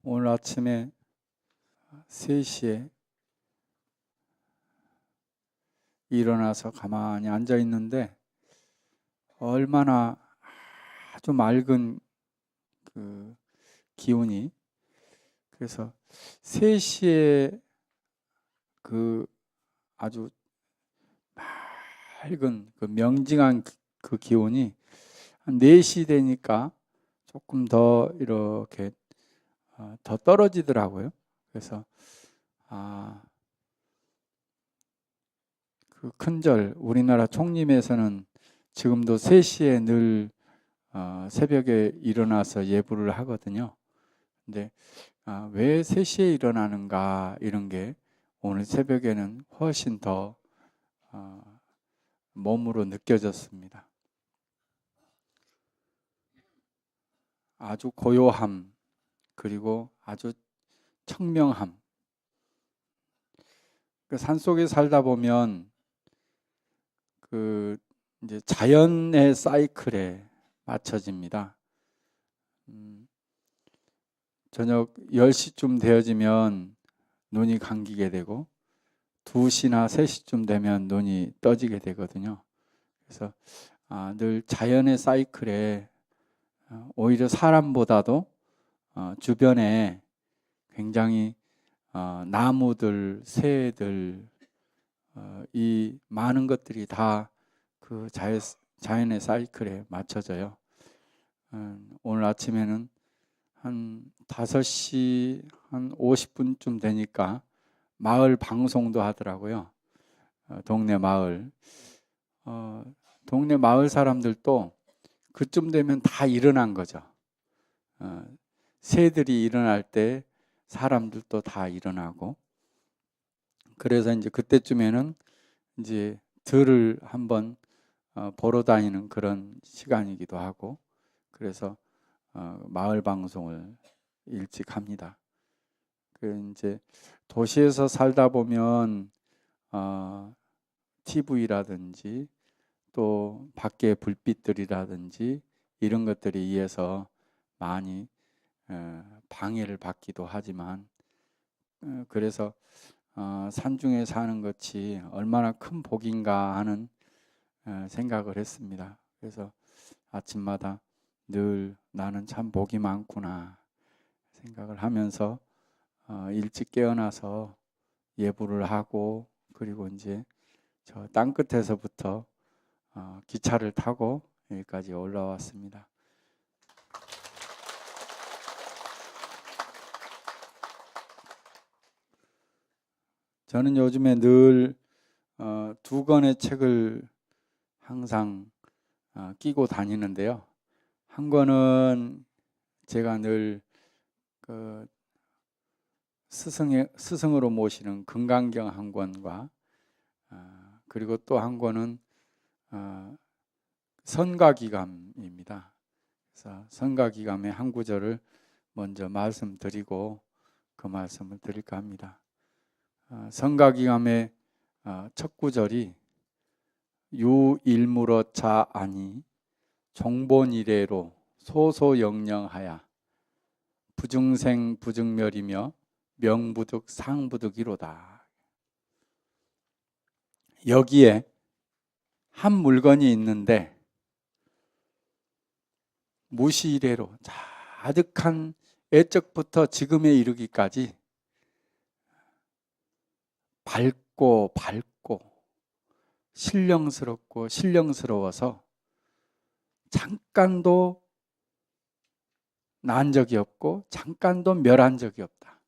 오늘 아침에 3시에 일어나서 가만히 앉아 있는데 얼마나 아주 맑은 그 기운이, 그래서 3시에 그 아주 맑은 그 명징한 그 기운이 한 4시 되니까 조금 더 이렇게 더 떨어지더라고요. 그래서 그 큰절 우리나라 총림에서는 지금도 3시에 늘 새벽에 일어나서 예불을 하거든요. 근데 왜 3시에 일어나는가, 이런 게 오늘 새벽에는 훨씬 더 몸으로 느껴졌습니다. 아주 고요함, 그리고 아주 청명함. 그 산속에 살다 보면 그 이제 자연의 사이클에 맞춰집니다. 저녁 10시쯤 되어지면 눈이 감기게 되고 2시나 3시쯤 되면 눈이 떠지게 되거든요. 그래서 늘 자연의 사이클에 오히려 사람보다도 주변에 굉장히 나무들, 새들, 이 많은 것들이 다 그 자연의 사이클에 맞춰져요. 오늘 아침에는 한 5시 한 50분쯤 되니까 마을 방송도 하더라고요. 동네 마을. 동네 마을 사람들도 그쯤 되면 다 일어난 거죠. 새들이 일어날 때 사람들도 다 일어나고, 그래서 이제 그때쯤에는 이제 들을 한번 보러 다니는 그런 시간이기도 하고, 그래서 마을 방송을 일찍 합니다. 그 이제 도시에서 살다 보면 TV라든지 또 밖에 불빛들이라든지 이런 것들에 의해서 많이 방해를 받기도 하지만, 그래서 산중에 사는 것이 얼마나 큰 복인가 하는 생각을 했습니다. 그래서 아침마다 늘 나는 참 복이 많구나 생각을 하면서 일찍 깨어나서 예불을 하고, 그리고 이제 저 땅끝에서부터 기차를 타고 여기까지 올라왔습니다. 저는 요즘에 늘 2권의 책을 항상 끼고 다니는데요. 한 권은 제가 늘 그 스승으로 모시는 금강경 한 권과, 그리고 또 한 권은 선가기감입니다. 그래서 선가기감의 한 구절을 먼저 말씀드리고 그 말씀을 드릴까 합니다. 선가기감의 첫 구절이 유일무러 자아니 종본이래로 소소영령하야 부중생 부중멸이며 명부득 상부득이로다. 여기에 한 물건이 있는데 무시이래로 아득한 애적부터 지금에 이르기까지 밝고 신령스럽고 신령스러워서 잠깐도 난 적이 없고 잠깐도 멸한 적이 없다.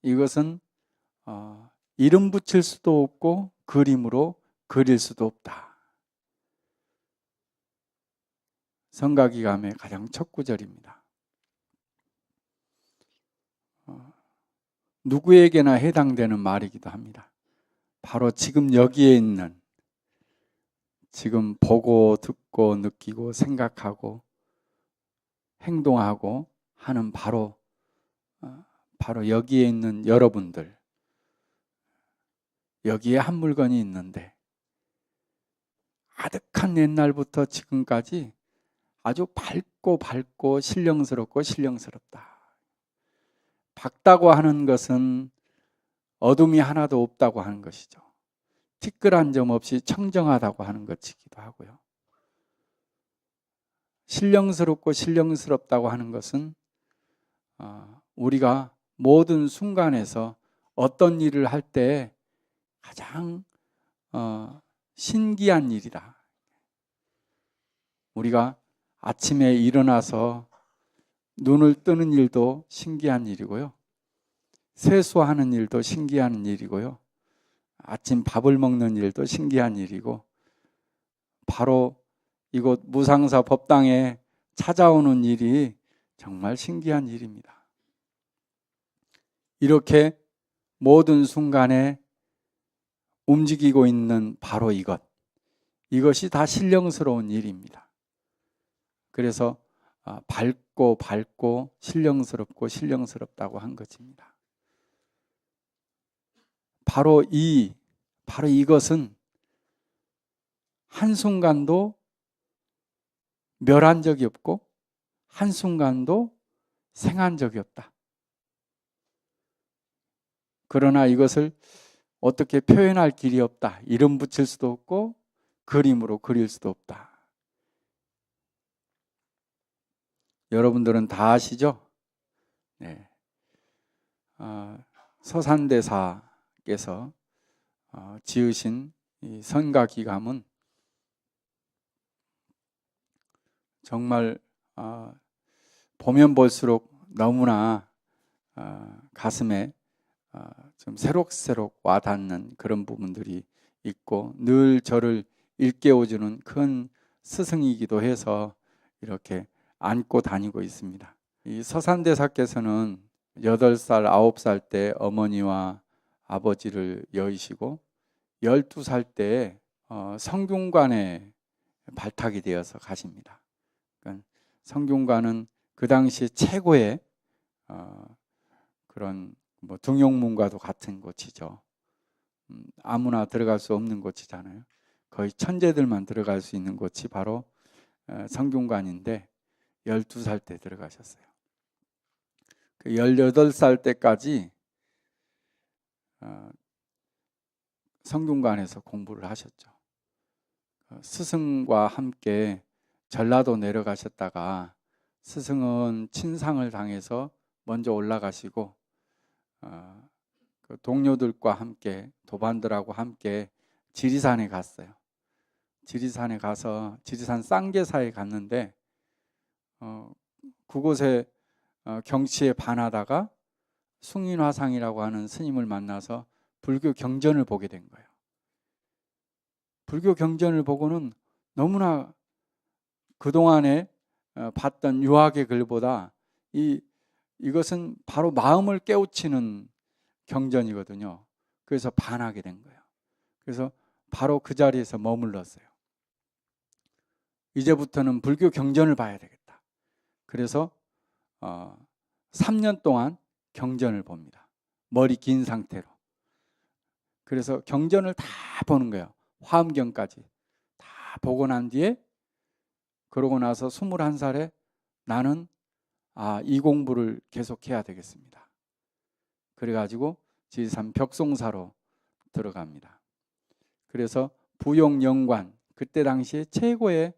이것은 이름 붙일 수도 없고 그림으로 그릴 수도 없다. 선가기감의 가장 첫 구절입니다. 누구에게나 해당되는 말이기도 합니다. 바로 지금 여기에 있는, 지금 보고 듣고 느끼고 생각하고 행동하고 하는 바로 여기에 있는 여러분들, 여기에 한 물건이 있는데 아득한 옛날부터 지금까지 아주 밝고 신령스럽고 신령스럽다. 밝다고 하는 것은 어둠이 하나도 없다고 하는 것이죠. 티끌한 점 없이 청정하다고 하는 것이기도 하고요. 신령스럽고 신령스럽다고 하는 것은 우리가 모든 순간에서 어떤 일을 할 때 가장 신기한 일이다. 우리가 아침에 일어나서 눈을 뜨는 일도 신기한 일이고요. 세수하는 일도 신기한 일이고요. 아침 밥을 먹는 일도 신기한 일이고, 바로 이곳 무상사 법당에 찾아오는 일이 정말 신기한 일입니다. 이렇게 모든 순간에 움직이고 있는 바로 이것이 다 신령스러운 일입니다. 그래서 밝고 신령스럽고 신령스럽다고 한 것입니다. 바로 이것은 한순간도 멸한 적이 없고 한순간도 생한 적이 없다. 그러나 이것을 어떻게 표현할 길이 없다. 이름 붙일 수도 없고 그림으로 그릴 수도 없다. 여러분들은 다 아시죠? 네. 서산대사께서 지으신 이 선가기감은 정말 보면 볼수록 너무나 가슴에 좀 새록새록 와닿는 그런 부분들이 있고, 늘 저를 일깨워주는 큰 스승이기도 해서 이렇게 안고 다니고 있습니다. 이 서산대사께서는 8살, 9살 때 어머니와 아버지를 여의시고 12살 때 성균관에 발탁이 되어서 가십니다. 그러니까 성균관은 그 당시 최고의 그런 등용문과도 같은 곳이죠. 아무나 들어갈 수 없는 곳이잖아요. 거의 천재들만 들어갈 수 있는 곳이 바로 성균관인데 12살 때 들어가셨어요. 18살 때까지 성균관에서 공부를 하셨죠. 스승과 함께 전라도 내려가셨다가 스승은 친상을 당해서 먼저 올라가시고 그 동료들과 함께, 도반들하고 함께 지리산에 갔어요. 지리산에 가서 지리산 쌍계사에 갔는데 그곳에 경치에 반하다가 숭인화상이라고 하는 스님을 만나서 불교 경전을 보게 된 거예요. 불교 경전을 보고는 너무나 그동안에 봤던 유학의 글보다 이것은 바로 마음을 깨우치는 경전이거든요. 그래서 반하게 된 거예요. 그래서 바로 그 자리에서 머물렀어요. 이제부터는 불교 경전을 봐야 되겠다. 그래서 3년 동안 경전을 봅니다. 머리 긴 상태로. 그래서 경전을 다 보는 거예요. 화엄경까지 다 보고 난 뒤에, 그러고 나서 21살에 나는 이 공부를 계속해야 되겠습니다. 그래가지고 지리산 벽송사로 들어갑니다. 그래서 부용영관, 그때 당시에 최고의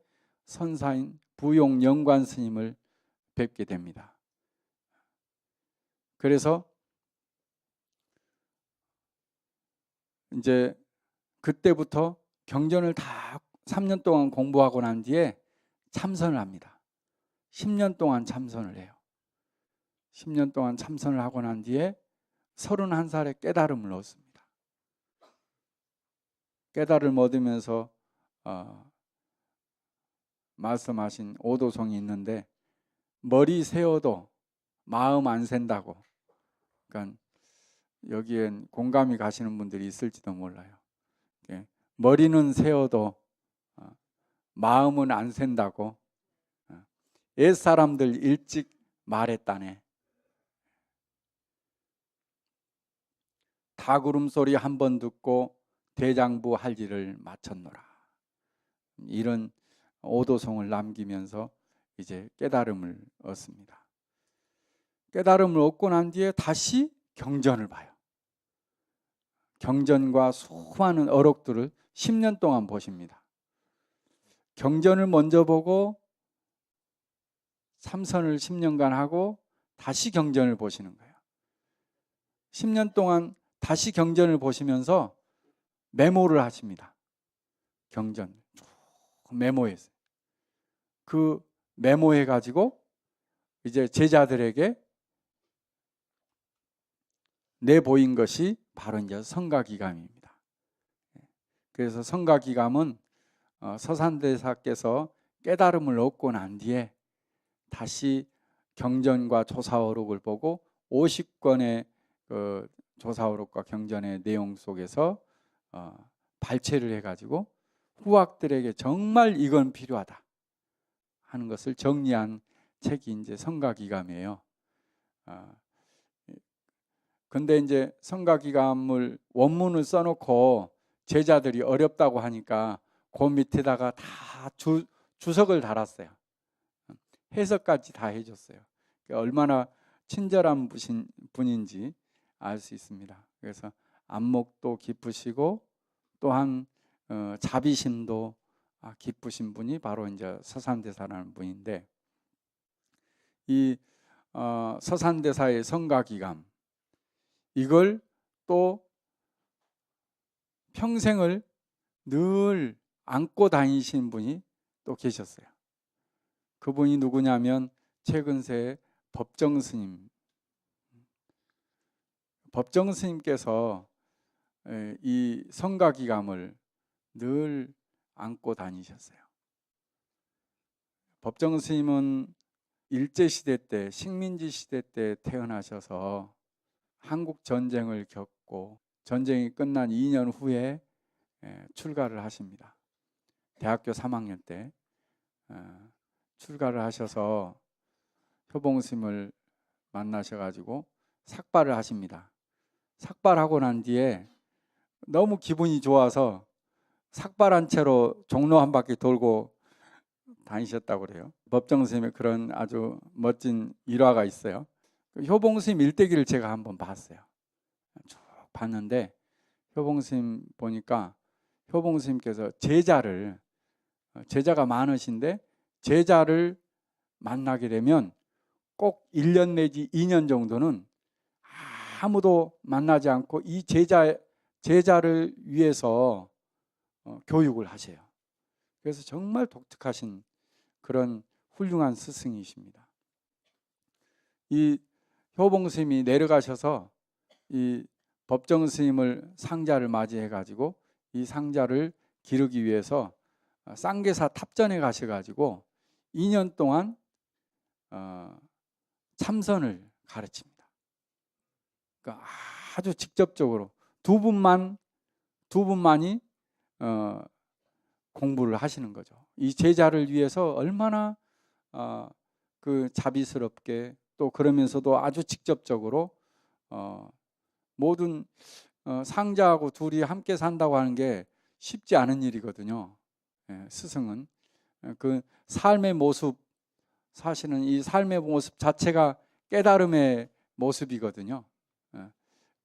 선사인 부용영관 스님을 뵙게 됩니다. 그래서 이제 그때부터 경전을 다 3년 동안 공부하고 난 뒤에 참선을 합니다. 10년 동안 참선을 해요. 10년 동안 참선을 하고 난 뒤에 31살에 깨달음을 얻습니다. 깨달음을 얻으면서 말씀하신 오도송이 있는데, 머리 세워도 마음 안 샌다고. 그러니까 여기엔 공감이 가시는 분들이 있을지도 몰라요. 머리는 세워도 마음은 안 샌다고 옛사람들 일찍 말했다네. 닭울음소리 한 번 듣고 대장부 할 일을 마쳤노라. 이런 오도송을 남기면서 이제 깨달음을 얻습니다. 깨달음을 얻고 난 뒤에 다시 경전을 봐요. 경전과 수많은 어록들을 10년 동안 보십니다. 경전을 먼저 보고 참선을 10년간 하고 다시 경전을 보시는 거예요. 10년 동안 다시 경전을 보시면서 메모를 하십니다. 경전 쭉 메모했어요. 그 메모해 가지고 이제 제자들에게 내보인 것이 바로 이제 성가기감입니다. 그래서 성가기감은 서산대사께서 깨달음을 얻고 난 뒤에 다시 경전과 조사어록을 보고 50권의 그 조사어록과 경전의 내용 속에서 발췌를 해가지고 후학들에게 정말 이건 필요하다 하는 것을 정리한 책이 이제 성가기감이에요. 근데 이제 성가기감을 원문을 써놓고 제자들이 어렵다고 하니까 그 밑에다가 다 주석을 달았어요. 해석까지 다 해줬어요. 얼마나 친절한 분인지 알 수 있습니다. 그래서 안목도 깊으시고 또한 자비심도 깊으신 분이 바로 이제 서산대사라는 분인데, 이 서산대사의 성가기감, 이걸 또 평생을 늘 안고 다니신 분이 또 계셨어요. 그분이 누구냐면 최근세 법정스님. 법정스님께서 이 성가기감을 늘 안고 다니셨어요. 법정스님은 일제시대 때, 식민지 시대 때 태어나셔서 한국 전쟁을 겪고 전쟁이 끝난 2년 후에 출가를 하십니다. 대학교 3학년 때 출가를 하셔서 효봉스님을 만나셔가지고 삭발을 하십니다. 삭발하고 난 뒤에 너무 기분이 좋아서 삭발한 채로 종로 한 바퀴 돌고 다니셨다고 그래요. 법정스님의 그런 아주 멋진 일화가 있어요. 효봉스님 일대기를 제가 한번 봤어요. 쭉 봤는데 효봉스님 보니까 효봉스님께서 제자가 많으신데 제자를 만나게 되면 꼭 1년 내지 2년 정도는 아무도 만나지 않고 이 제자를 위해서 교육을 하세요. 그래서 정말 독특하신 그런 훌륭한 스승이십니다. 이 효봉스님이 내려가셔서 이 법정스님을 상자를 맞이해 가지고 이 상자를 기르기 위해서 쌍계사 탑전에 가셔가지고 2년 동안 참선을 가르칩니다. 그러니까 아주 직접적으로 두 분만이 공부를 하시는 거죠. 이 제자를 위해서 얼마나 그 자비스럽게 또 그러면서도 아주 직접적으로 모든 상자하고 둘이 함께 산다고 하는 게 쉽지 않은 일이거든요. 스승은 그 삶의 모습, 사실은 이 삶의 모습 자체가 깨달음의 모습이거든요.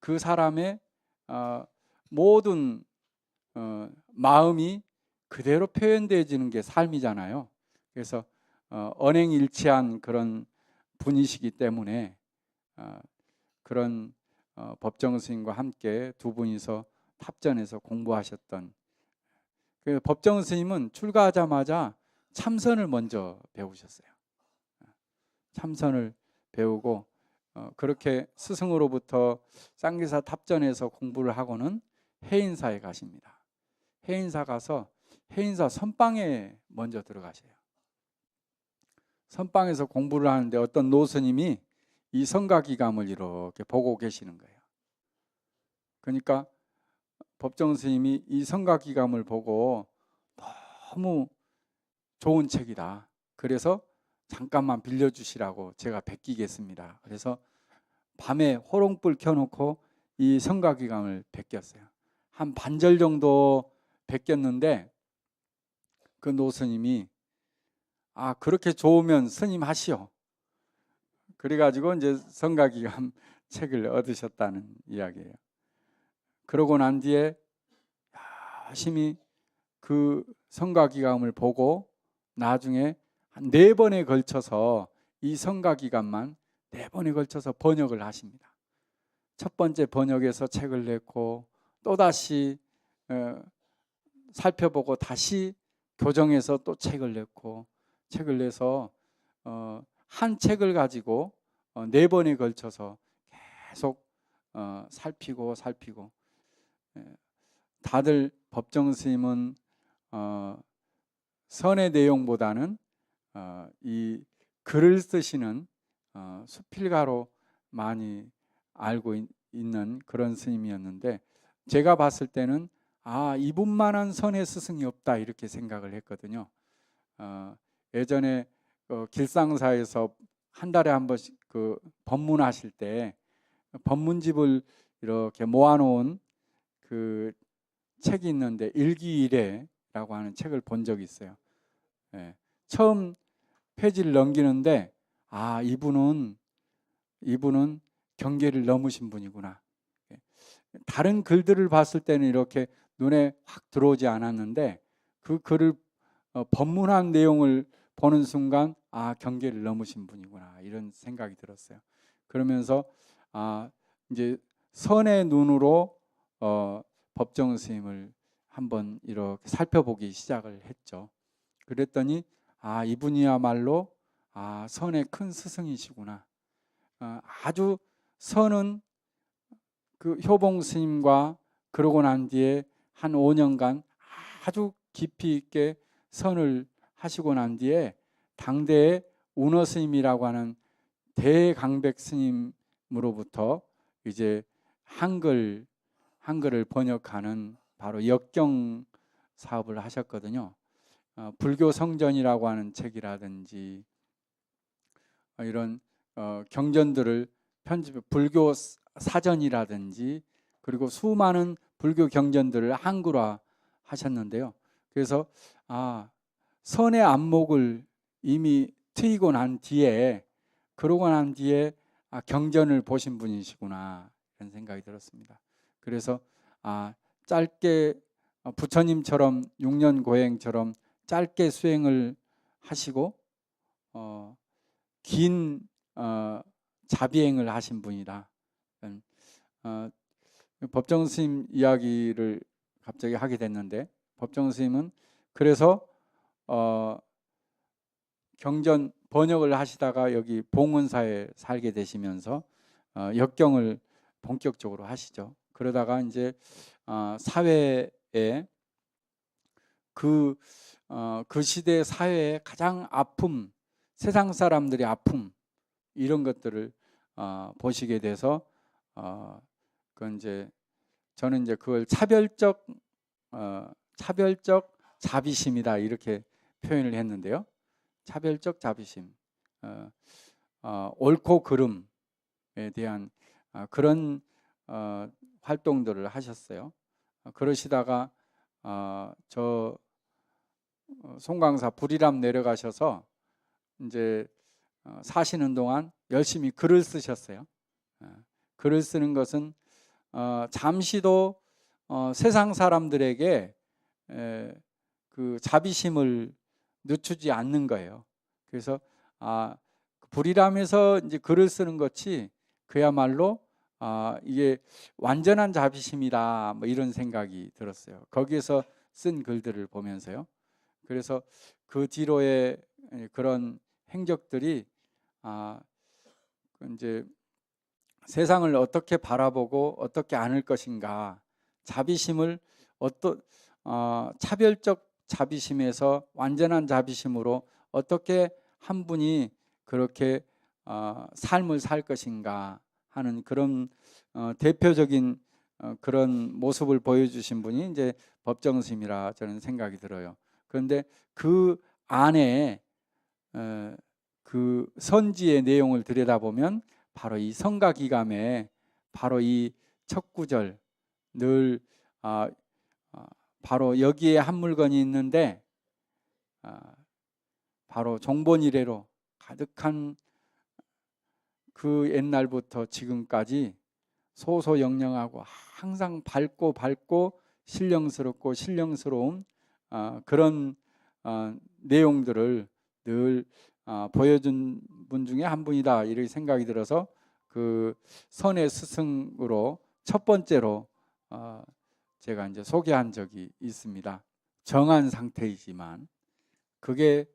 그 사람의 모든 마음이 그대로 표현되어지는 게 삶이잖아요. 그래서 언행일치한 그런 분이시기 때문에 그런 법정스님과 함께 두 분이서 탑전해서 공부하셨던, 그 법정스님은 출가하자마자 참선을 먼저 배우셨어요. 참선을 배우고 그렇게 스승으로부터 쌍계사 탑전에서 공부를 하고는 해인사에 가십니다. 해인사 가서 해인사 선방에 먼저 들어가셔요. 선방에서 공부를 하는데 어떤 노스님이 이 성가기감을 이렇게 보고 계시는 거예요. 그러니까 법정스님이 이 성가기감을 보고 너무 좋은 책이다, 그래서 잠깐만 빌려주시라고 제가 베끼겠습니다. 그래서 밤에 호롱불 켜놓고 이 성가기감을 베꼈어요. 한 반절 정도 베꼈는데 그 노스님이 그렇게 좋으면 스님 하시오. 그래가지고 이제 성가기감 책을 얻으셨다는 이야기예요. 그러고 난 뒤에 열심히 그 성가기감을 보고 나중에 한 4번에 걸쳐서 이 성가기감만 4번에 걸쳐서 번역을 하십니다. 첫 번째 번역에서 책을 냈고 또다시 살펴보고 다시 교정해서 또 책을 냈고 책을 내서 한 책을 가지고 4번에 걸쳐서 계속 살피고 다들 법정 스님은 선의 내용보다는 이 글을 쓰시는 수필가로 많이 알고 있는 그런 스님이었는데 제가 봤을 때는 이분만한 선의 스승이 없다 이렇게 생각을 했거든요. 예전에 길상사에서 한 달에 한 번씩 그 법문하실 때 법문집을 이렇게 모아놓은 그 책이 있는데 일기일해라고 하는 책을 본 적이 있어요. 처음 페이지를 넘기는데 이분은 경계를 넘으신 분이구나. 다른 글들을 봤을 때는 이렇게 눈에 확 들어오지 않았는데 그 글을 법문한 내용을 보는 순간 경계를 넘으신 분이구나 이런 생각이 들었어요. 그러면서 이제 선의 눈으로 법정 스님을 한번 이렇게 살펴보기 시작을 했죠. 그랬더니 이분이야말로 선의 큰 스승이시구나. 아주 선은 그 효봉 스님과 그러고 난 뒤에 한 5년간 아주 깊이 있게 선을 하시고 난 뒤에 당대의 운어 스님이라고 하는 대강백 스님으로부터 이제 한글을 번역하는 바로 역경 사업을 하셨거든요. 불교 성전이라고 하는 책이라든지 이런 경전들을 편집해 불교 사전이라든지 그리고 수많은 불교 경전들을 한글화 하셨는데요. 그래서 선의 안목을 이미 트이고 난 뒤에 그러고 난 뒤에 경전을 보신 분이시구나 이런 생각이 들었습니다. 그래서 짧게 부처님처럼 6년 고행처럼 짧게 수행을 하시고 긴 자비행을 하신 분이다. 법정 스님 이야기를 갑자기 하게 됐는데 법정 스님은 그래서 경전 번역을 하시다가 여기 봉은사에 살게 되시면서 역경을 본격적으로 하시죠. 그러다가 이제 사회에 그 시대 사회의 가장 아픔, 세상 사람들의 아픔 이런 것들을 보시게 돼서 그 이제 저는 이제 그걸 차별적 자비심이다 이렇게 표현을 했는데요. 차별적 자비심, 옳고 그름에 대한 그런 활동들을 하셨어요. 그러시다가 저 송광사 불이람 내려가셔서 이제 사시는 동안 열심히 글을 쓰셨어요. 글을 쓰는 것은 잠시도 세상 사람들에게 그 자비심을 늦추지 않는 거예요. 그래서 불이람에서 이제 글을 쓰는 것이 그야말로 이게 완전한 자비심이다 뭐 이런 생각이 들었어요. 거기에서 쓴 글들을 보면서요. 그래서 그 뒤로의 그런 행적들이 이제 세상을 어떻게 바라보고 어떻게 안을 것인가, 자비심을 차별적 자비심에서 완전한 자비심으로 어떻게 한 분이 그렇게 삶을 살 것인가 하는 그런 대표적인 그런 모습을 보여주신 분이 이제 법정 스님이라 저는 생각이 들어요. 그런데 그 안에 그 선지의 내용을 들여다보면 바로 이 성가기감에 바로 이 첫 구절 늘 바로 여기에 한 물건이 있는데 바로 종본이래로 가득한 그 옛날부터 지금까지 소소영령하고 항상 밝고 신령스러운 그런 내용들을 늘 보여준 분 중에 한 분이다, 이렇게 생각이 들어서 그 선의 스승으로 첫 번째로 제가 이제 소개한 적이 있습니다. 정한 상태이지만 그게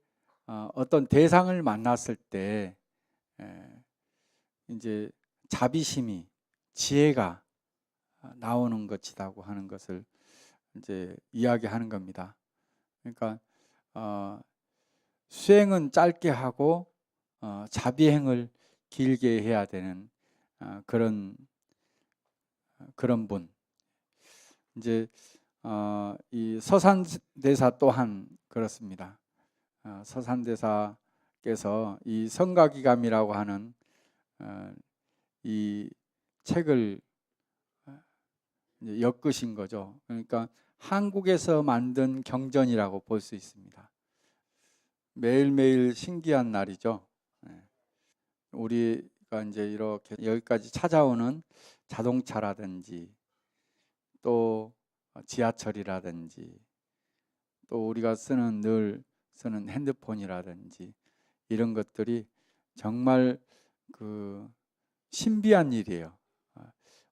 어떤 대상을 만났을 때 이제 자비심이, 지혜가 나오는 것이라고 하는 것을 이제 이야기하는 겁니다. 그러니까 수행은 짧게 하고 자비행을 길게 해야 되는 그런 분. 이제 이 서산대사 또한 그렇습니다. 서산대사께서 이 성가기감이라고 하는 이 책을 엮으신 거죠. 그러니까 한국에서 만든 경전이라고 볼 수 있습니다. 매일매일 신기한 날이죠. 우리가 이제 이렇게 여기까지 찾아오는 자동차라든지 또 지하철이라든지 또 우리가 늘 쓰는 핸드폰이라든지 이런 것들이 정말 그 신비한 일이에요.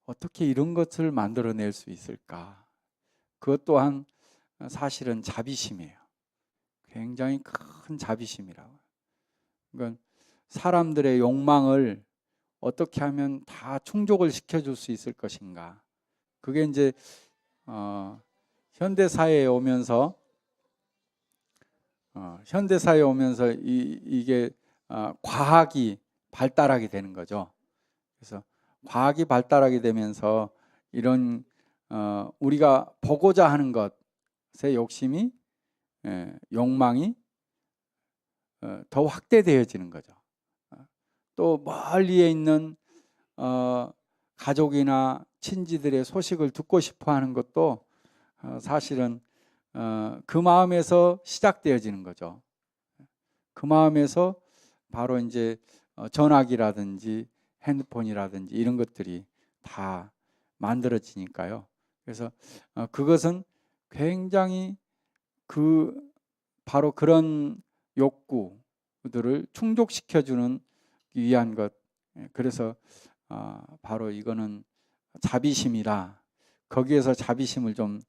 어떻게 이런 것을 만들어낼 수 있을까? 그것 또한 사실은 자비심이에요. 굉장히 큰 자비심이라고. 그러니까 사람들의 욕망을 어떻게 하면 다 충족을 시켜줄 수 있을 것인가? 그게 이제 현대사회에 오면서 이게 과학이 발달하게 되는 거죠. 그래서 과학이 발달하게 되면서 이런 우리가 보고자 하는 것의 욕심이, 욕망이 더 확대되어지는 거죠. 또 멀리에 있는 가족이나 친지들의 소식을 듣고 싶어 하는 것도 사실은 그 마음에서 시작되어지는 거죠. 그 마음에서 바로 이제 전화기라든지 핸드폰이라든지 이런 것들이 다 만들어지니까요. 그래서 그것은 굉장히 바로 그런 욕구들을 충족시켜주는 위한 것. 그래서 바로 이거는 자비심이라, 거기에서 자비심을 좀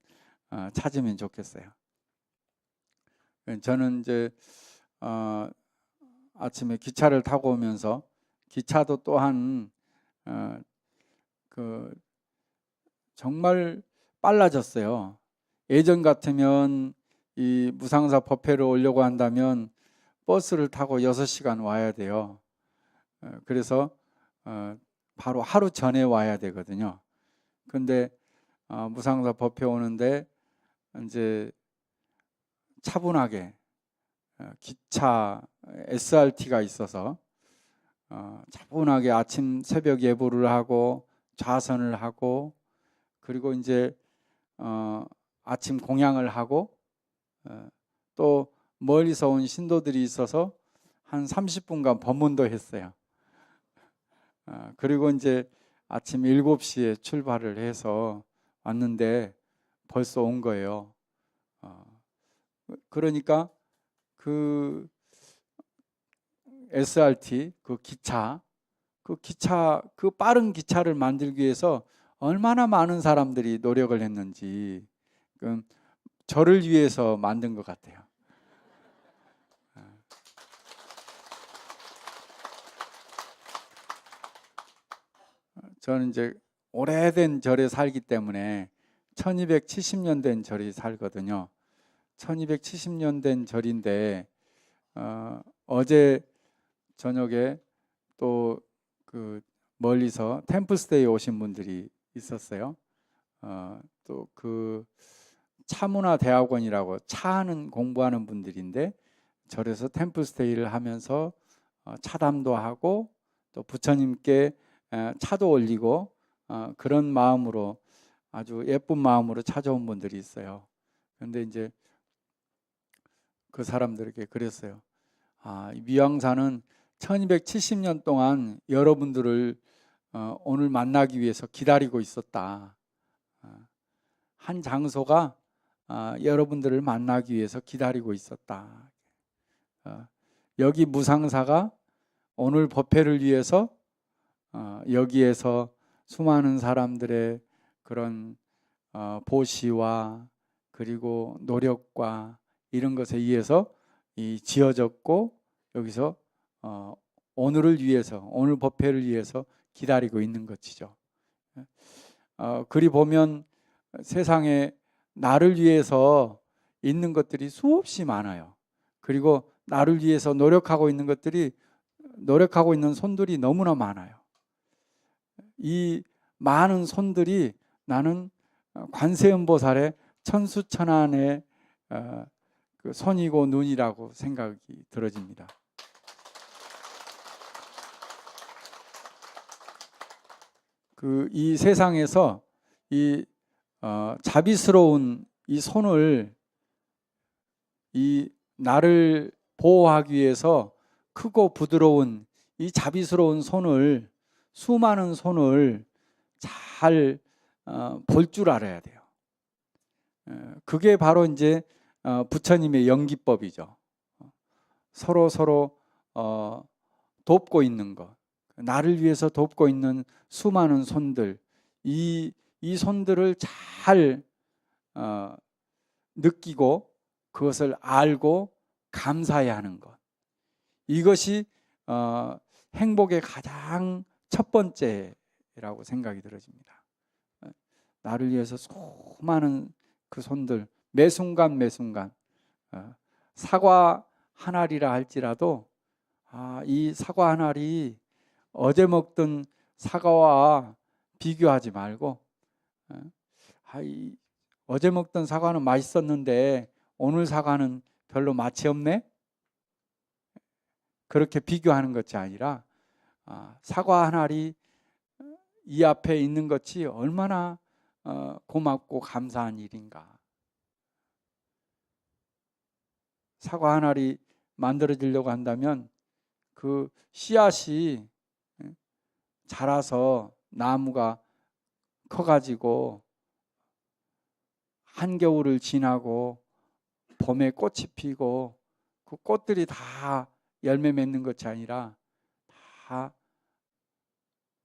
찾으면 좋겠어요. 저는 이제 아침에 기차를 타고 오면서 기차도 또한 정말 빨라졌어요. 예전 같으면 이 무상사 법회를 오려고 한다면 버스를 타고 6시간 와야 돼요. 그래서 바로 하루 전에 와야 되거든요. 근데 무상사 법회 오는데 이제 차분하게 기차 SRT가 있어서 차분하게 아침 새벽 예보를 하고 좌선을 하고 그리고 이제 아침 공양을 하고 또 멀리서 온 신도들이 있어서 한 30분간 법문도 했어요. 그리고 이제 아침 7시에 출발을 해서 왔는데 벌써 온 거예요. 그러니까 그 SRT 그 기차 그 빠른 기차를 만들기 위해서 얼마나 많은 사람들이 노력을 했는지 저를 위해서 만든 것 같아요. 저는 이제 오래된 절에 살기 때문에 1270년 된 절이 살거든요. 1270년 된 절인데 어제 저녁에 또 그 멀리서 템플스테이 오신 분들이 있었어요. 또 그 차문화 대학원이라고 차하는 공부하는 분들인데 절에서 템플스테이를 하면서 차담도 하고 또 부처님께 차도 올리고 그런 마음으로 아주 예쁜 마음으로 찾아온 분들이 있어요. 그런데 이제 그 사람들에게 그랬어요. 미왕산은 1270년 동안 여러분들을 오늘 만나기 위해서 기다리고 있었다. 한 장소가 여러분들을 만나기 위해서 기다리고 있었다. 여기 무상사가 오늘 법회를 위해서 여기에서 수많은 사람들의 그런 보시와 그리고 노력과 이런 것에 의해서 지어졌고 여기서 오늘을 위해서 오늘 법회를 위해서 기다리고 있는 것이죠. 그리 보면 세상에 나를 위해서 있는 것들이 수없이 많아요. 그리고 나를 위해서 노력하고 있는 손들이 너무나 많아요. 이 많은 손들이 나는 관세음보살의 천수천안의 그 손이고 눈이라고 생각이 들어집니다. 이 세상에서 이 자비스러운 이 손을 나를 보호하기 위해서 크고 부드러운 이 자비스러운 손을 수많은 손을 잘 볼 줄 알아야 돼요. 그게 바로 이제 부처님의 연기법이죠. 서로 돕고 있는 것, 나를 위해서 돕고 있는 수많은 손들, 이 손들을 잘 느끼고 그것을 알고 감사해야 하는 것, 이것이 행복의 가장 첫 번째라고 생각이 들어집니다. 나를 위해서 수많은 그 손들, 매 순간 사과 한 알이라 할지라도 이 사과 한 알이 어제 먹던 사과와 비교하지 말고 어제 먹던 사과는 맛있었는데 오늘 사과는 별로 맛이 없네? 그렇게 비교하는 것이 아니라 사과 한 알이 이 앞에 있는 것이 얼마나 고맙고 감사한 일인가. 사과 한 알이 만들어지려고 한다면 그 씨앗이 자라서 나무가 커가지고 한겨울을 지나고 봄에 꽃이 피고 그 꽃들이 다 열매 맺는 것이 아니라 다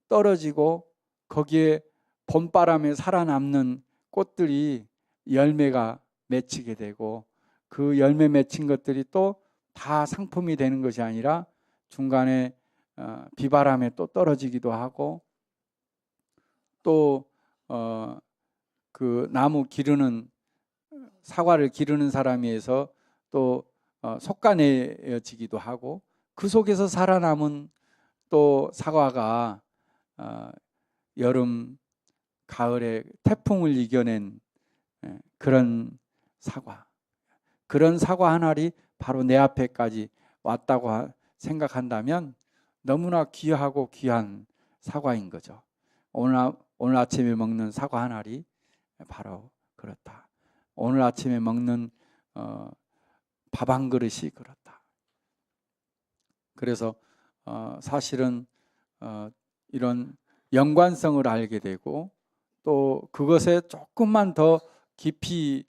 떨어지고 거기에 봄바람에 살아남는 꽃들이 열매가 맺히게 되고 그 열매 맺힌 것들이 또 다 상품이 되는 것이 아니라 중간에 비바람에 또 떨어지기도 하고 또 그 나무 기르는 사과를 기르는 사람에 의해서 또 솎아내지기도 하고 그 속에서 살아남은 또 사과가 여름 가을에 태풍을 이겨낸 그런 사과, 그런 사과 한 알이 바로 내 앞에까지 왔다고 생각한다면 너무나 귀하고 귀한 사과인 거죠. 오늘 아침에 먹는 사과 한 알이 바로 그렇다. 오늘 아침에 먹는 밥 한 그릇이 그렇다. 그래서 사실은 이런 연관성을 알게 되고 또 그것에 조금만 더 깊이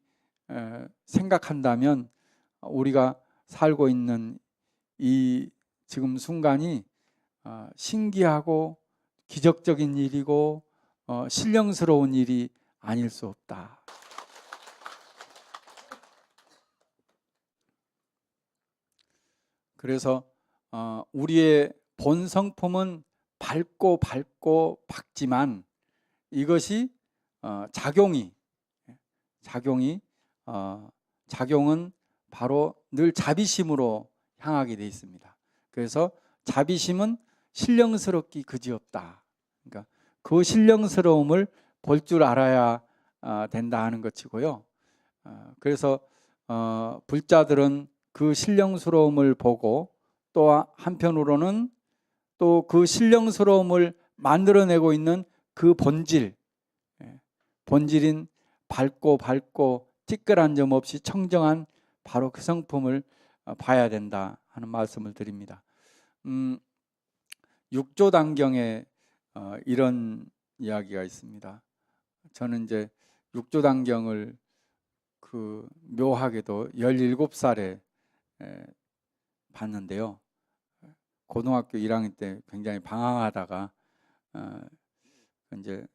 생각한다면 우리가 살고 있는 이 지금 순간이 신기하고 기적적인 일이고 신령스러운 일이 아닐 수 없다. 그래서 우리의 본 성품은 밝고 밝지만 이것이 작용은 바로 늘 자비심으로 향하게 되어 있습니다. 그래서 자비심은 신령스럽기 그지없다. 그러니까 그 신령스러움을 볼 줄 알아야 된다 하는 것이고요. 그래서 불자들은 그 신령스러움을 보고 또 한편으로는 또 그 신령스러움을 만들어내고 있는 그 본질인 밝고 찌끄란 점 없이 청정한 바로 그 성품을 봐야 된다 하는 말씀을 드립니다. 육조단경에 이런 이야기가 있습니다. 저는 이제 육조단경을 묘하게도 17살에 봤는데요. 고등학교 1학년 때 굉장히 방황하다가 이제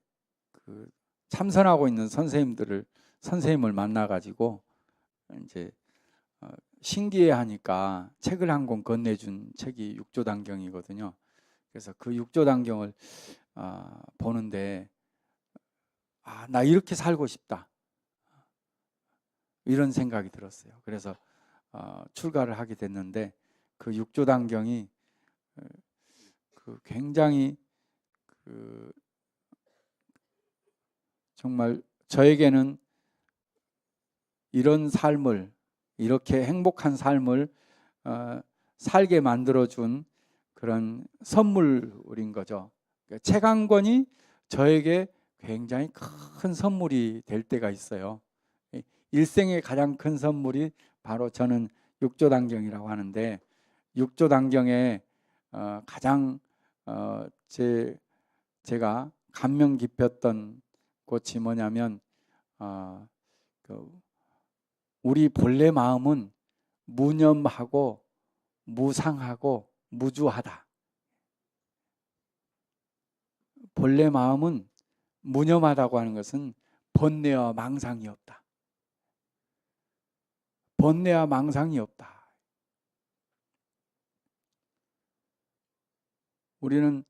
참선하고 있는 선생님을 만나가지고 이제 신기해하니까 책을 한 권 건네준 책이 육조단경이거든요. 그래서 그 육조단경을 보는데 나 이렇게 살고 싶다 이런 생각이 들었어요. 그래서 출가를 하게 됐는데 그 육조단경이 굉장히 정말 저에게는 이런 삶을, 이렇게 행복한 삶을 살게 만들어준 그런 선물인 거죠. 책 한 권이 저에게 굉장히 큰 선물이 될 때가 있어요. 일생의 가장 큰 선물이 바로 저는 육조단경이라고 하는데, 육조단경에 가장 제가 감명 깊었던 곳이 뭐냐면 우리 본래 마음은 무념하고 무상하고 무주하다. 본래 마음은 무념하다고 하는 것은 번뇌와 망상이 없다. 번뇌와 망상이 없다. 우리는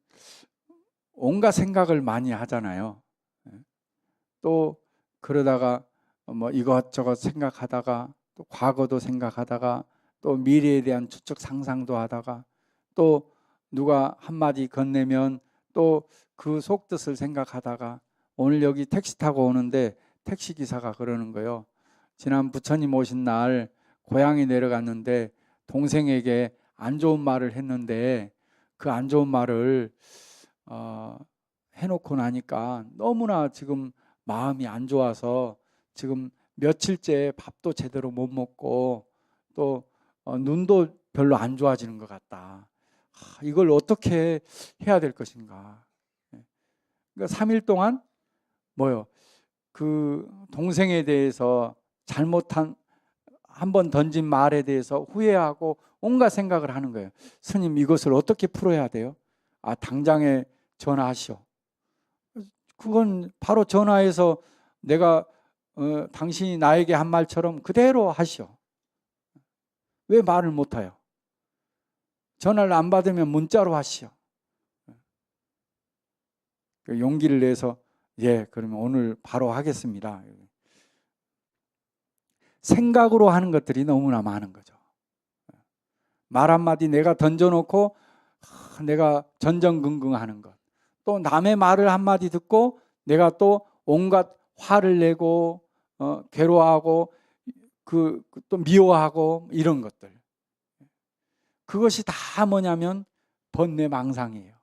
온갖 생각을 많이 하잖아요. 또 그러다가 뭐 이것저것 생각하다가 또 과거도 생각하다가 또 미래에 대한 추측 상상도 하다가 또 누가 한마디 건네면 또 그 속뜻을 생각하다가 오늘 여기 택시 타고 오는데 택시기사가 그러는 거예요. 지난 부처님 오신 날 고향에 내려갔는데 동생에게 안 좋은 말을 했는데 그 안 좋은 말을 해놓고 나니까 너무나 지금 마음이 안 좋아서 지금 며칠째 밥도 제대로 못 먹고 또 눈도 별로 안 좋아지는 것 같다. 이걸 어떻게 해야 될 것인가. 그러니까 3일 동안 그 동생에 대해서 잘못한 한 번 던진 말에 대해서 후회하고 온갖 생각을 하는 거예요. 스님, 이것을 어떻게 풀어야 돼요? 당장에 전화하시오. 그건 바로 전화해서 내가 당신이 나에게 한 말처럼 그대로 하시오. 왜 말을 못해요? 전화를 안 받으면 문자로 하시오. 용기를 내서 그러면 오늘 바로 하겠습니다. 생각으로 하는 것들이 너무나 많은 거죠. 말 한마디 내가 던져놓고 내가 전전긍긍하는 것. 또 남의 말을 한마디 듣고 내가 또 온갖 화를 내고 괴로워하고 또 미워하고 이런 것들. 그것이 다 뭐냐면 번뇌망상이에요.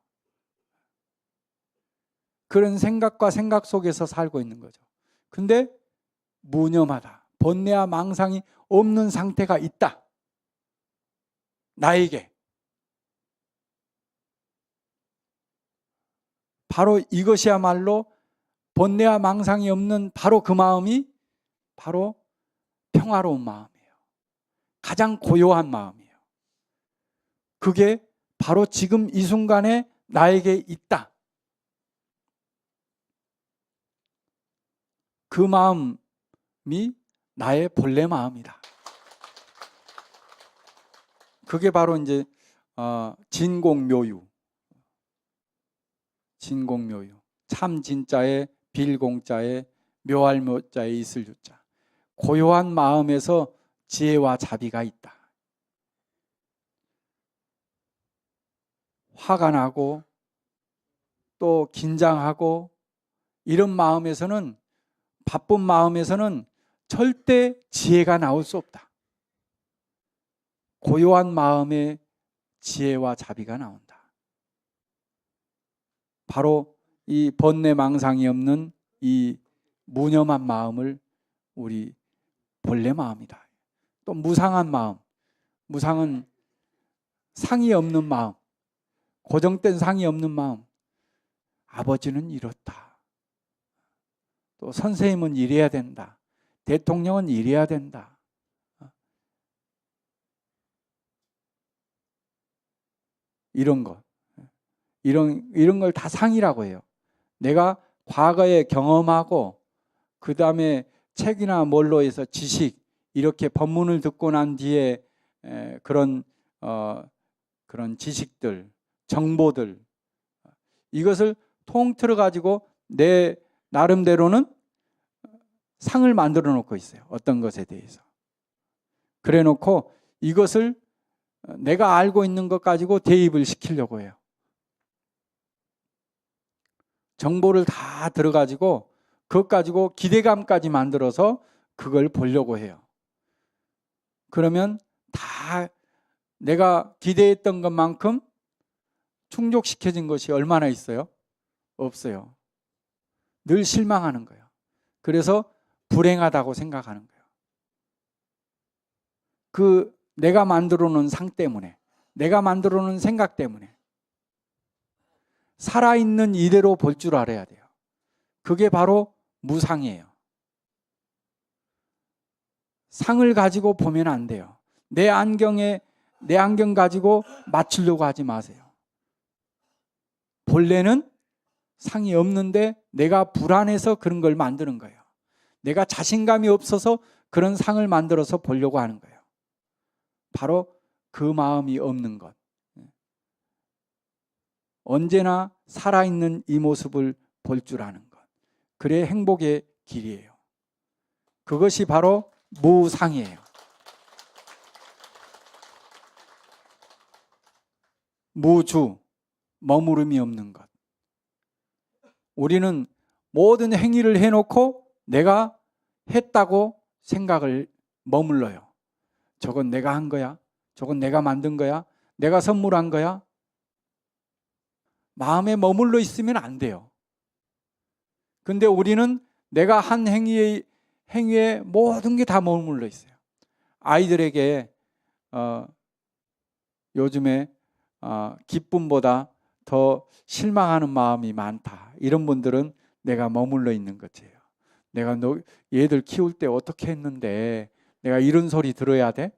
그런 생각과 생각 속에서 살고 있는 거죠. 근데 무념하다. 번뇌와 망상이 없는 상태가 있다. 나에게. 바로 이것이야말로 번뇌와 망상이 없는 바로 그 마음이 바로 평화로운 마음이에요. 가장 고요한 마음이에요. 그게 바로 지금 이 순간에 나에게 있다. 그 마음이 나의 본래 마음이다. 그게 바로 이제 진공묘유. 진공묘유. 참 진짜에 빌공짜에 묘할 묘자에 있을 유자. 고요한 마음에서 지혜와 자비가 있다. 화가 나고 또 긴장하고 이런 마음에서는, 바쁜 마음에서는 절대 지혜가 나올 수 없다. 고요한 마음에 지혜와 자비가 나온다. 바로 이 번뇌망상이 없는 이 무념한 마음을 우리 본래 마음이다. 또 무상한 마음, 무상은 상이 없는 마음, 고정된 상이 없는 마음. 아버지는 이렇다. 또 선생님은 이래야 된다. 대통령은 이래야 된다. 이런 것. 이런 걸 다 상이라고 해요. 내가 과거에 경험하고 그 다음에 책이나 뭘로 해서 지식, 이렇게 법문을 듣고 난 뒤에 그런 지식들, 정보들, 이것을 통틀어 가지고 내 나름대로는 상을 만들어 놓고 있어요. 어떤 것에 대해서. 그래 놓고 이것을 내가 알고 있는 것 가지고 대입을 시키려고 해요. 정보를 다 들어가지고 그것 가지고 기대감까지 만들어서 그걸 보려고 해요. 그러면 다 내가 기대했던 것만큼 충족시켜진 것이 얼마나 있어요? 없어요. 늘 실망하는 거예요. 그래서 불행하다고 생각하는 거예요. 그 내가 만들어 놓은 상 때문에, 내가 만들어 놓은 생각 때문에 살아있는 이대로 볼 줄 알아야 돼요. 그게 바로 무상이에요. 상을 가지고 보면 안 돼요. 내 안경 가지고 맞추려고 하지 마세요. 본래는 상이 없는데 내가 불안해서 그런 걸 만드는 거예요. 내가 자신감이 없어서 그런 상을 만들어서 보려고 하는 거예요. 바로 그 마음이 없는 것. 언제나 살아있는 이 모습을 볼 줄 아는 것. 그래 행복의 길이에요. 그것이 바로 무상이에요. 무주, 머무름이 없는 것. 우리는 모든 행위를 해놓고 내가 했다고 생각을 머물러요. 저건 내가 한 거야? 저건 내가 만든 거야? 내가 선물한 거야? 마음에 머물러 있으면 안 돼요. 근데 우리는 내가 한 행위에 모든 게 다 머물러 있어요. 아이들에게 요즘에 기쁨보다 더 실망하는 마음이 많다. 이런 분들은 내가 머물러 있는 것이에요. 내가 얘들 키울 때 어떻게 했는데 내가 이런 소리 들어야 돼?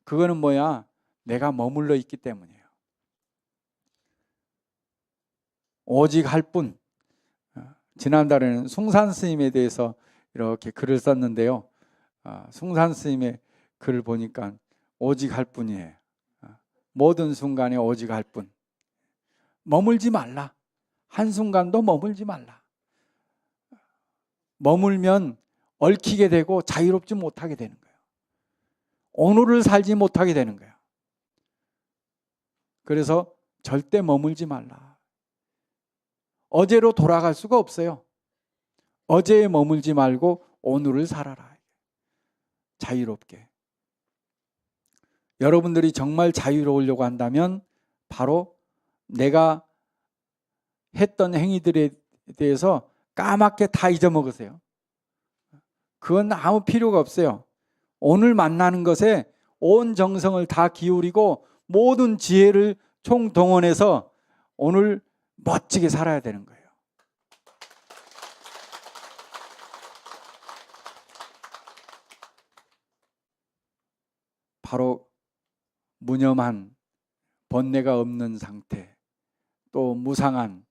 그거는 뭐야? 내가 머물러 있기 때문이에요. 오직 할 뿐. 지난달에는 숭산 스님에 대해서 이렇게 글을 썼는데요. 숭산 스님의 글을 보니까 오직 할 뿐이에요. 모든 순간에 오직 할 뿐. 머물지 말라. 한순간도 머물지 말라. 머물면 얽히게 되고 자유롭지 못하게 되는 거예요. 오늘을 살지 못하게 되는 거예요. 그래서 절대 머물지 말라. 어제로 돌아갈 수가 없어요. 어제에 머물지 말고 오늘을 살아라. 자유롭게. 여러분들이 정말 자유로우려고 한다면 바로 내가 했던 행위들에 대해서 까맣게 다 잊어먹으세요. 그건 아무 필요가 없어요. 오늘 만나는 것에 온 정성을 다 기울이고 모든 지혜를 총동원해서 오늘 멋지게 살아야 되는 거예요. 바로 무념한 번뇌가 없는 상태, 또 무상한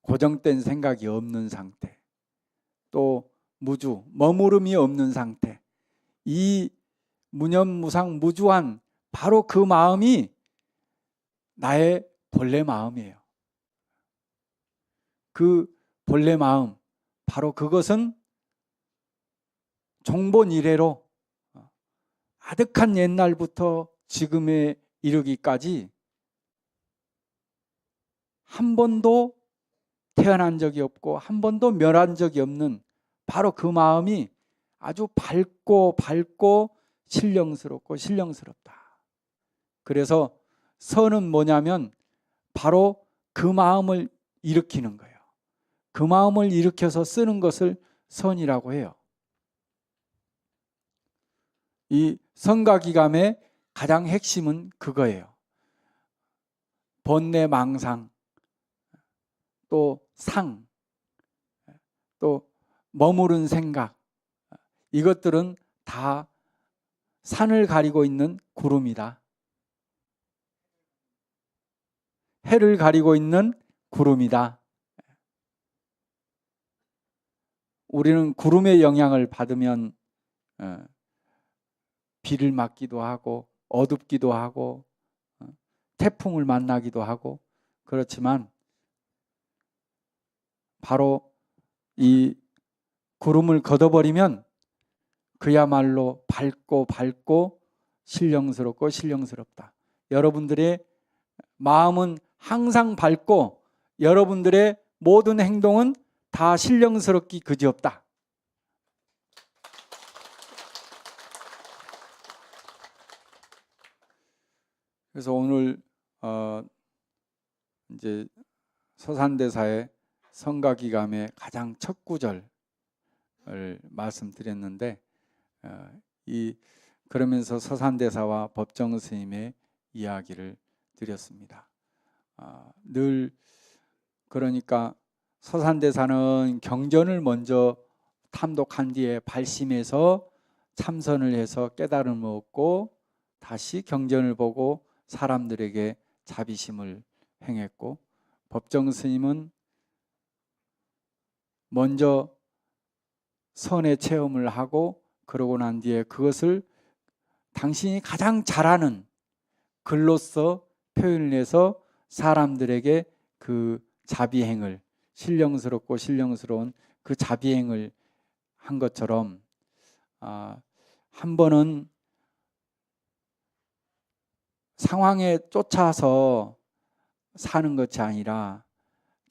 고정된 생각이 없는 상태, 또 무주, 머무름이 없는 상태. 이 무념무상 무주한 바로 그 마음이 나의 본래 마음이에요. 그 본래 마음, 바로 그것은 종본 이래로 아득한 옛날부터 지금에 이르기까지 한 번도 태어난 적이 없고 한 번도 멸한 적이 없는 바로 그 마음이 아주 밝고 신령스럽고 신령스럽다. 그래서 선은 뭐냐면 바로 그 마음을 일으키는 거예요. 그 마음을 일으켜서 쓰는 것을 선이라고 해요. 이 선과기감의 가장 핵심은 그거예요. 번뇌망상, 또 상, 또 머무른 생각, 이것들은 다 산을 가리고 있는 구름이다. 해를 가리고 있는 구름이다. 우리는 구름의 영향을 받으면 비를 맞기도 하고 어둡기도 하고 태풍을 만나기도 하고 그렇지만 바로 이 구름을 걷어버리면 그야말로 밝고 신령스럽고 신령스럽다. 여러분들의 마음은 항상 밝고 여러분들의 모든 행동은 다 신령스럽기 그지없다. 그래서 오늘 이제 서산대사의 성가기감의 가장 첫 구절을 말씀드렸는데 그러면서 서산대사와 법정 스님의 이야기를 드렸습니다. 늘 그러니까 서산대사는 경전을 먼저 탐독한 뒤에 발심해서 참선을 해서 깨달음을 얻고 다시 경전을 보고 사람들에게 자비심을 행했고, 법정 스님은 먼저 선의 체험을 하고 그러고 난 뒤에 그것을 당신이 가장 잘하는 글로서 표현을 해서 사람들에게 그 자비행을, 신령스럽고 신령스러운 그 자비행을 한 것처럼 한 번은 상황에 쫓아서 사는 것이 아니라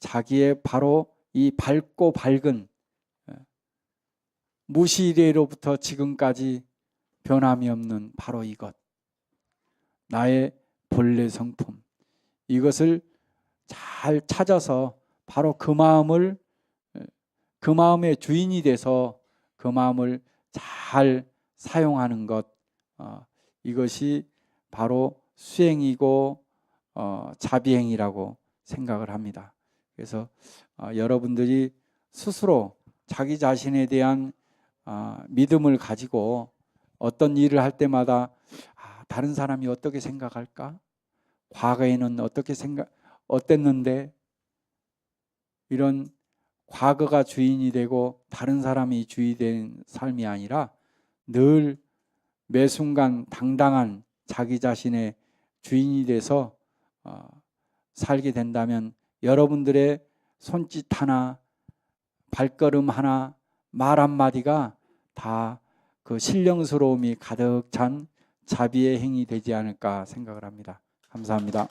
자기의 바로 이 밝고 밝은 무시래로부터 지금까지 변함이 없는 바로 이것, 나의 본래 성품, 이것을 잘 찾아서 바로 그 마음의 주인이 돼서 그 마음을 잘 사용하는 것, 이것이 바로 수행이고 자비행이라고 생각을 합니다. 그래서 여러분들이 스스로 자기 자신에 대한 믿음을 가지고 어떤 일을 할 때마다 다른 사람이 어떻게 생각할까? 과거에는 어땠는데, 이런 과거가 주인이 되고 다른 사람이 주인이 된 삶이 아니라 늘 매 순간 당당한 자기 자신의 주인이 돼서 살게 된다면 여러분들의 손짓 하나, 발걸음 하나, 말 한마디가 다 그 신령스러움이 가득 찬 자비의 행위 되지 않을까 생각을 합니다. 감사합니다.